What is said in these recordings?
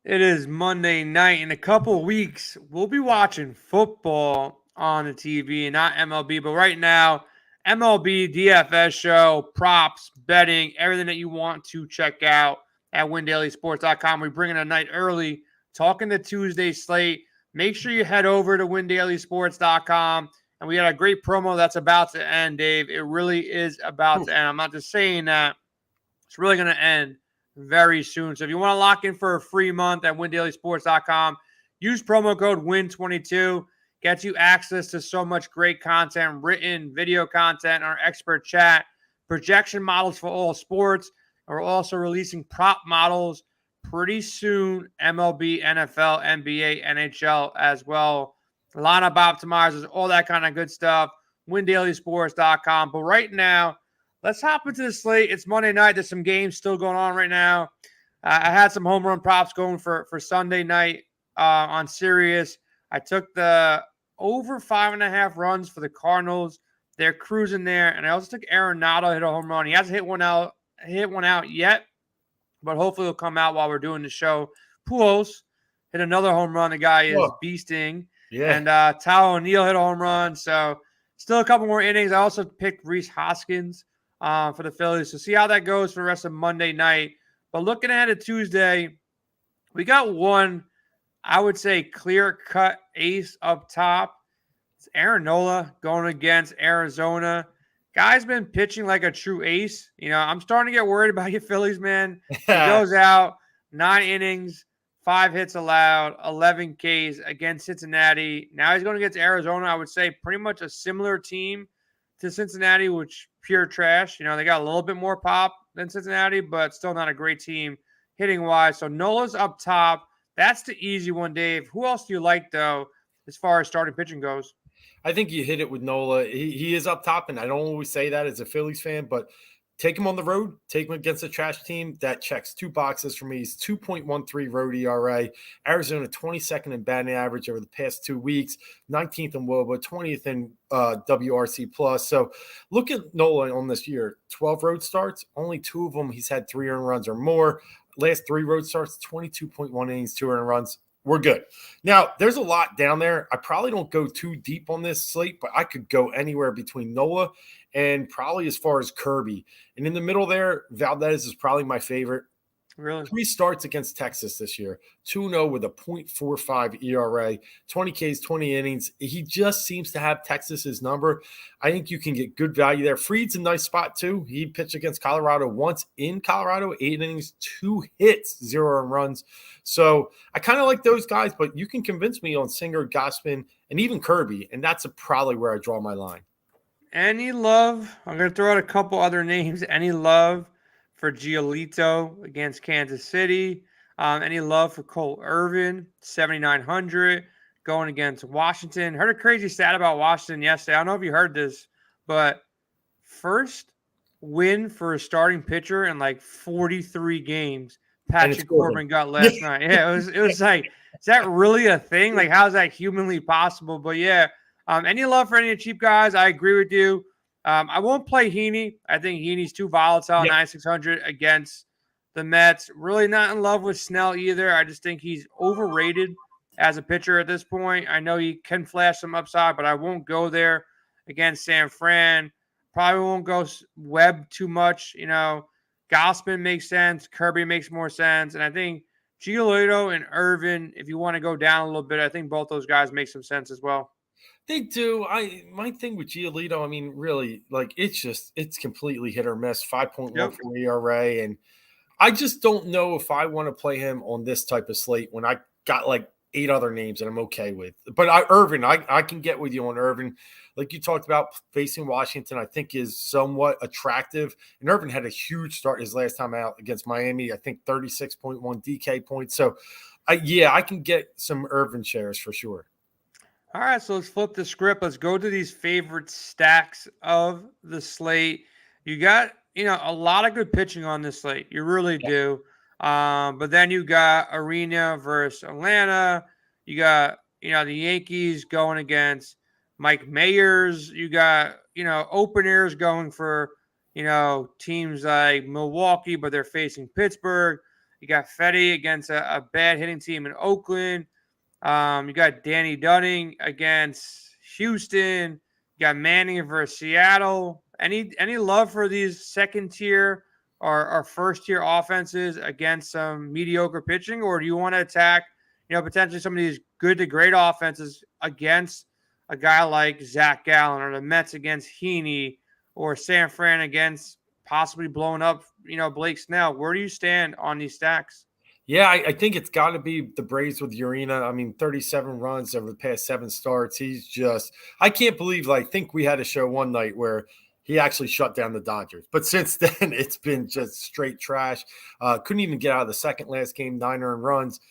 It is Monday night. In a couple weeks, we'll be watching football on the TV, not MLB. But right now, MLB DFS show, props, betting, everything that you want to check out at WinDailySports.com. We bring in a night early, talking the Tuesday slate. Make sure you head over to WinDailySports.com. And we got a great promo that's about to end, Dave. It really is about to end. I'm not just saying that. It's really going to end very soon. So if you want to lock in for a free month at WinDailySports.com, use promo code WIN22. Gets you access to so much great content, written, video content, our expert chat, projection models for all sports. We're also releasing prop models pretty soon, MLB, NFL, NBA, NHL as well. Lineup optimizers, all that kind of good stuff. WinDailySports.com. But right now, let's hop into the slate. It's Monday night. There's some games still going on right now. I had some home run props going for Sunday night on Sirius. I took the over 5.5 runs for the Cardinals. They're cruising there. And I also took Arenado hit a home run. He hasn't hit one out yet, but hopefully he'll come out while we're doing the show. Pujols hit another home run. The guy is beasting. Yeah. And Tao O'Neill hit a home run. So still a couple more innings. I also picked Rhys Hoskins for the Phillies. So see how that goes for the rest of Monday night. But looking ahead at Tuesday, we got one, I would say, clear-cut ace up top. It's Aaron Nola going against Arizona. Guy's been pitching like a true ace. You know, I'm starting to get worried about your Phillies, man. He goes out, 9 innings, 5 hits allowed, 11 Ks against Cincinnati. Now he's going against Arizona. I would say pretty much a similar team to Cincinnati, which pure trash. You know, they got a little bit more pop than Cincinnati, but still not a great team hitting-wise. So Nola's up top. That's the easy one, Dave. Who else do you like, though, as far as starting pitching goes? I think you hit it with Nola. He is up top, and I don't always say that as a Phillies fan, but take him on the road, take him against a trash team. That checks 2 boxes for me. He's 2.13 road ERA. Arizona 22nd in batting average over the past 2 weeks, 19th in WOBA, 20th in WRC plus. So look at Nola on this year. 12 road starts, only 2 of them he's had 3 earned runs or more. Last 3 road starts, 22.1 innings, 2 earned runs. We're good. Now, there's a lot down there. I probably don't go too deep on this slate, but I could go anywhere between Nola and probably as far as Kirby. And in the middle there, Valdez is probably my favorite. Really? 3 starts against Texas this year. 2-0 with a .45 ERA, 20 Ks, 20 innings. He just seems to have Texas's number. I think you can get good value there. Fried's a nice spot too. He pitched against Colorado once in Colorado, 8 innings, 2 hits, 0 earned runs. So I kind of like those guys, but you can convince me on Singer, Gausman, and even Kirby, and that's probably where I draw my line. Any love? I'm going to throw out a couple other names. Any love for Giolito against Kansas City? Any love for Cole Irvin, 7,900, going against Washington? Heard a crazy stat about Washington yesterday. I don't know if you heard this, but first win for a starting pitcher in like 43 games. Patrick Corbin got last night. Yeah, it was like, is that really a thing? Like, how is that humanly possible? But yeah, any love for any of the cheap guys? I agree with you. I won't play Heaney. I think Heaney's too volatile, 9,600 against the Mets. Really not in love with Snell either. I just think he's overrated as a pitcher at this point. I know he can flash some upside, but I won't go there against San Fran. Probably won't go Webb too much. You know, Gausman makes sense. Kirby makes more sense. And I think Giolito and Irvin, if you want to go down a little bit, I think both those guys make some sense as well. They do. My thing with Giolito, I mean, really, like it's completely hit or miss. 5.1 for ERA, and I just don't know if I want to play him on this type of slate when I got like 8 other names that I'm okay with. But Irvin, I can get with you on Irvin. Like you talked about, facing Washington, I think is somewhat attractive. And Irvin had a huge start his last time out against Miami. I think 36.1 DK points. So, I can get some Irvin shares for sure. All right, so let's flip the script. Let's go to these favorite stacks of the slate. You got, a lot of good pitching on this slate. You really do. But then you got Arena versus Atlanta. You got, the Yankees going against Mike Mayers. You got, openers going for, teams like Milwaukee, but they're facing Pittsburgh. You got Fetty against a bad hitting team in Oakland. You got Danny Dunning against Houston. You got Manning versus Seattle. Any love for these second tier or first tier offenses against some mediocre pitching, or do you want to attack, potentially some of these good to great offenses against a guy like Zach Gallen, or the Mets against Heaney, or San Fran against possibly blowing up, Blake Snell? Where do you stand on these stacks? Yeah, I think it's got to be the Braves with Urena. I mean, 37 runs over the past 7 starts. I can't believe, I think we had a show one night where he actually shut down the Dodgers. But since then, it's been just straight trash. Couldn't even get out of the second last game, 9 earned runs.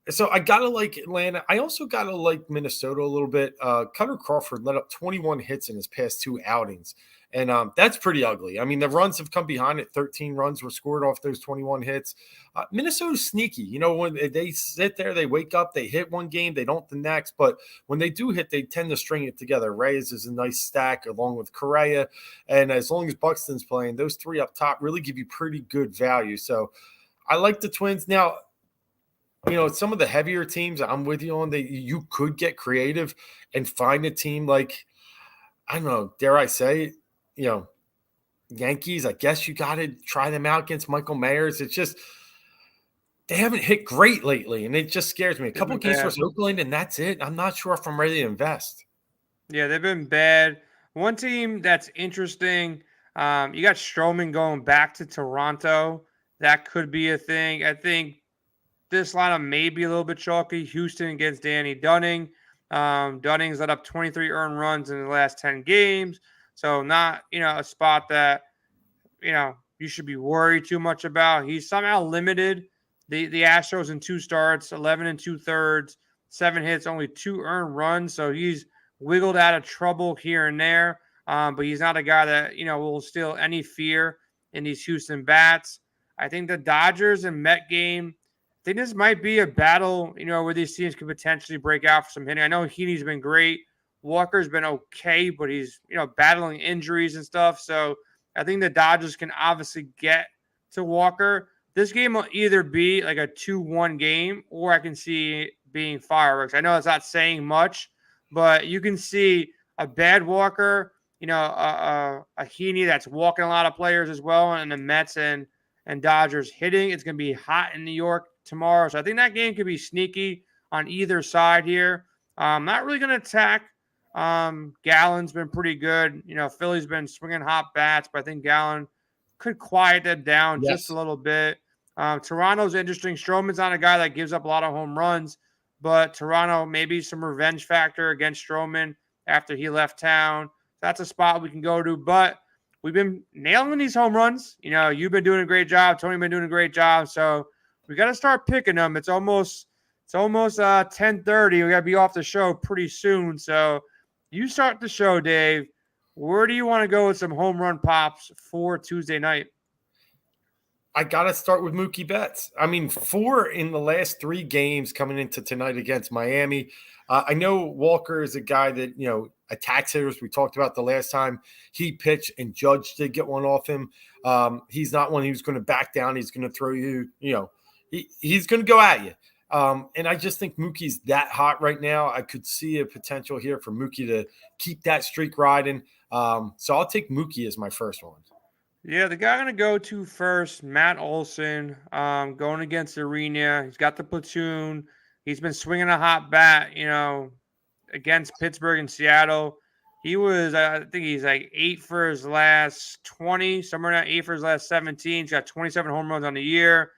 So I got to like Atlanta. I also got to like Minnesota a little bit. Cutter Crawford let up 21 hits in his past 2 outings. And that's pretty ugly. I mean, the runs have come behind it. 13 runs were scored off those 21 hits. Minnesota's sneaky. When they sit there, they wake up, they hit one game, they don't the next. But when they do hit, they tend to string it together. Reyes is a nice stack along with Correa. And as long as Buxton's playing, those 3 up top really give you pretty good value. So I like the Twins. Now, some of the heavier teams I'm with you on, you could get creative and find a team like, I don't know, dare I say, Yankees. I guess you got to try them out against Michael Mayers. It's just they haven't hit great lately, and it just scares me. A couple of games versus Oakland, and that's it. I'm not sure if I'm ready to invest. Yeah, they've been bad. One team that's interesting, you got Stroman going back to Toronto. That could be a thing. I think this lineup may be a little bit chalky. Houston against Danny Dunning. Dunning's let up 23 earned runs in the last 10 games. So not, a spot that, you should be worried too much about. He's somehow limited the Astros in 2 starts, 11 2/3, 7 hits, only 2 earned runs. So he's wiggled out of trouble here and there. But he's not a guy that, will instill any fear in these Houston bats. I think the Dodgers and Met game, I think this might be a battle, where these teams could potentially break out for some hitting. I know Heaney's been great. Walker's been okay, but he's, battling injuries and stuff. So I think the Dodgers can obviously get to Walker. This game will either be like a 2-1 game, or I can see it being fireworks. I know it's not saying much, but you can see a bad Walker, a Heaney that's walking a lot of players as well, and the Mets and Dodgers hitting. It's going to be hot in New York tomorrow. So I think that game could be sneaky on either side here. Not really going to attack. Gallen's been pretty good. Philly's been swinging hot bats, but I think Gallen could quiet that down just a little bit. Toronto's interesting. Stroman's not a guy that gives up a lot of home runs, but Toronto, maybe some revenge factor against Stroman after he left town. That's a spot we can go to, but we've been nailing these home runs. You've been doing a great job. Tony's been doing a great job. So we got to start picking them. It's almost 10:30. We got to be off the show pretty soon. So you start the show, Dave. Where do you want to go with some home run pops for Tuesday night? I got to start with Mookie Betts. I mean, 4 in the last 3 games coming into tonight against Miami. I know Walker is a guy that, attacks hitters. We talked about the last time he pitched and Judge did get one off him. He's not one who's going to back down. He's going to throw you, he's going to go at you. And I just think Mookie's that hot right now. I could see a potential here for Mookie to keep that streak riding. So I'll take Mookie as my first one. Yeah, the guy I'm going to go to first, Matt Olson, going against Arena. He's got the platoon. He's been swinging a hot bat, against Pittsburgh and Seattle. He was, I think he's like 8 for his last 20, somewhere around 8 for his last 17. He's got 27 home runs on the year.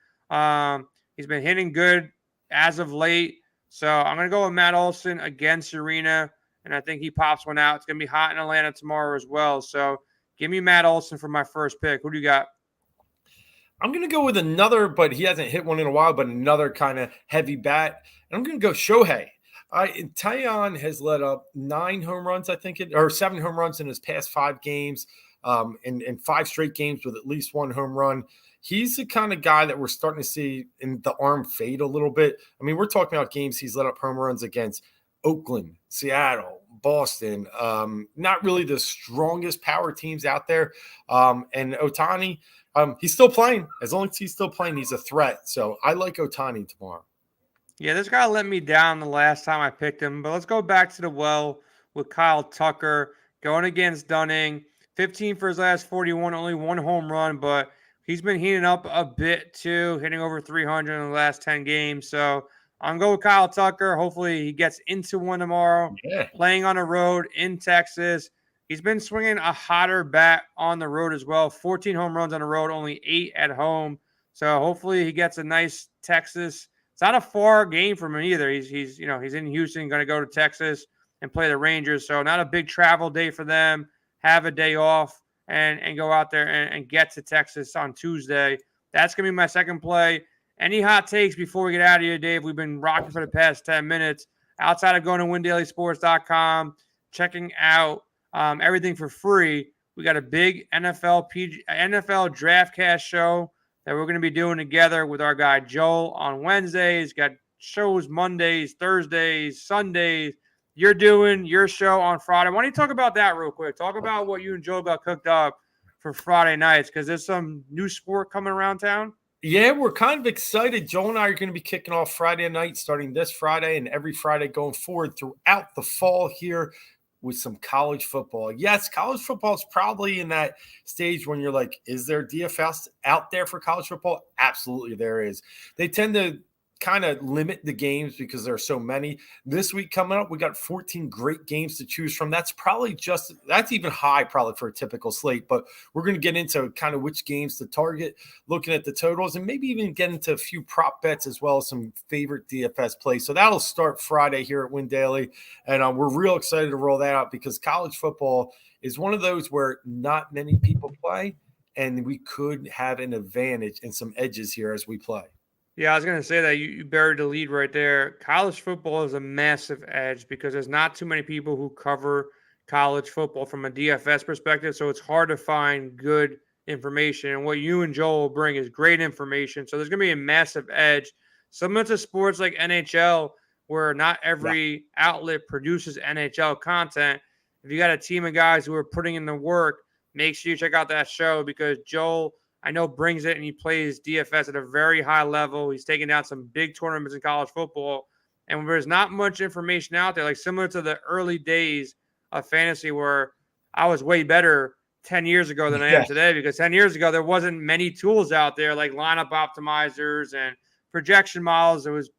He's been hitting good as of late. So I'm going to go with Matt Olson against Arena, and I think he pops one out. It's going to be hot in Atlanta tomorrow as well. So give me Matt Olson for my first pick. Who do you got? I'm going to go with another, but he hasn't hit one in a while, but another kind of heavy bat. And I'm going to go Shohei. Taillon has let up 9 home runs, or 7 home runs in his past 5 games, and 5 straight games with at least 1 home run. He's the kind of guy that we're starting to see in the arm fade a little bit. I mean, we're talking about games he's let up home runs against Oakland, Seattle, Boston, not really the strongest power teams out there. And Ohtani, he's still playing. As long as he's still playing, he's a threat. So I like Ohtani tomorrow. Yeah, this guy let me down the last time I picked him, but let's go back to the well with Kyle Tucker going against Dunning. 15 for his last 41, only one home run, but he's been heating up a bit too, hitting over 300 in the last 10 games. So I'm going with Kyle Tucker. Hopefully he gets into one tomorrow. Yeah. Playing on the road in Texas. He's been swinging a hotter bat on the road as well. 14 home runs on the road, only 8 at home. So hopefully he gets a nice Texas. It's not a far game from him either. He's in Houston, going to go to Texas and play the Rangers. So not a big travel day for them. Have a day off and go out there and get to Texas on Tuesday. That's going to be my second play. Any hot takes before we get out of here, Dave? We've been rocking for the past 10 minutes. Outside of going to windailysports.com, checking out everything for free, we got a big NFL DraftCast show that we're going to be doing together with our guy Joel on Wednesdays. Got shows Mondays, Thursdays, Sundays. You're doing your show on Friday. Why don't you talk about that real quick? Talk about what you and Joel got cooked up for Friday nights, because there's some new sport coming around town. Yeah, we're kind of excited. Joel and I are going to be kicking off Friday night, starting this Friday and every Friday going forward throughout the fall here with some college football. Yes, college football is probably in that stage when you're like, is there DFS out there for college football? Absolutely there is. They tend to kind of limit the games because there are so many. This week coming up, we got 14 great games to choose from. That's even high probably for a typical slate, but we're going to get into kind of which games to target, looking at the totals, and maybe even get into a few prop bets as well as some favorite DFS plays. So that'll start Friday here at Win Daily, and we're real excited to roll that out because college football is one of those where not many people play, and we could have an advantage and some edges here as we play. Yeah, I was going to say that you buried the lead right there. College football is a massive edge because there's not too many people who cover college football from a DFS perspective, so it's hard to find good information. And what you and Joel will bring is great information. So there's going to be a massive edge. Similar to sports like NHL, where not every outlet produces NHL content. If you got a team of guys who are putting in the work, make sure you check out that show because Joel, I know, brings it, and he plays DFS at a very high level. He's taken down some big tournaments in college football. And there's not much information out there, like similar to the early days of fantasy where I was way better 10 years ago than I am today, because 10 years ago, there wasn't many tools out there like lineup optimizers and projection models. It was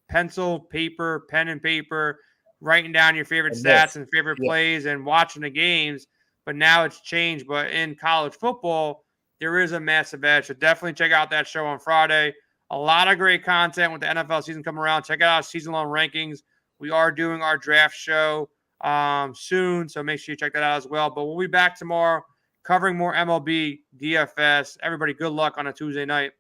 pencil, paper, pen and paper, writing down your favorite stats and favorite plays and watching the games. But now it's changed. But in college football, there is a massive edge. So definitely check out that show on Friday. A lot of great content with the NFL season coming around. Check out our season-long rankings. We are doing our draft show soon, so make sure you check that out as well. But we'll be back tomorrow covering more MLB DFS. Everybody, good luck on a Tuesday night.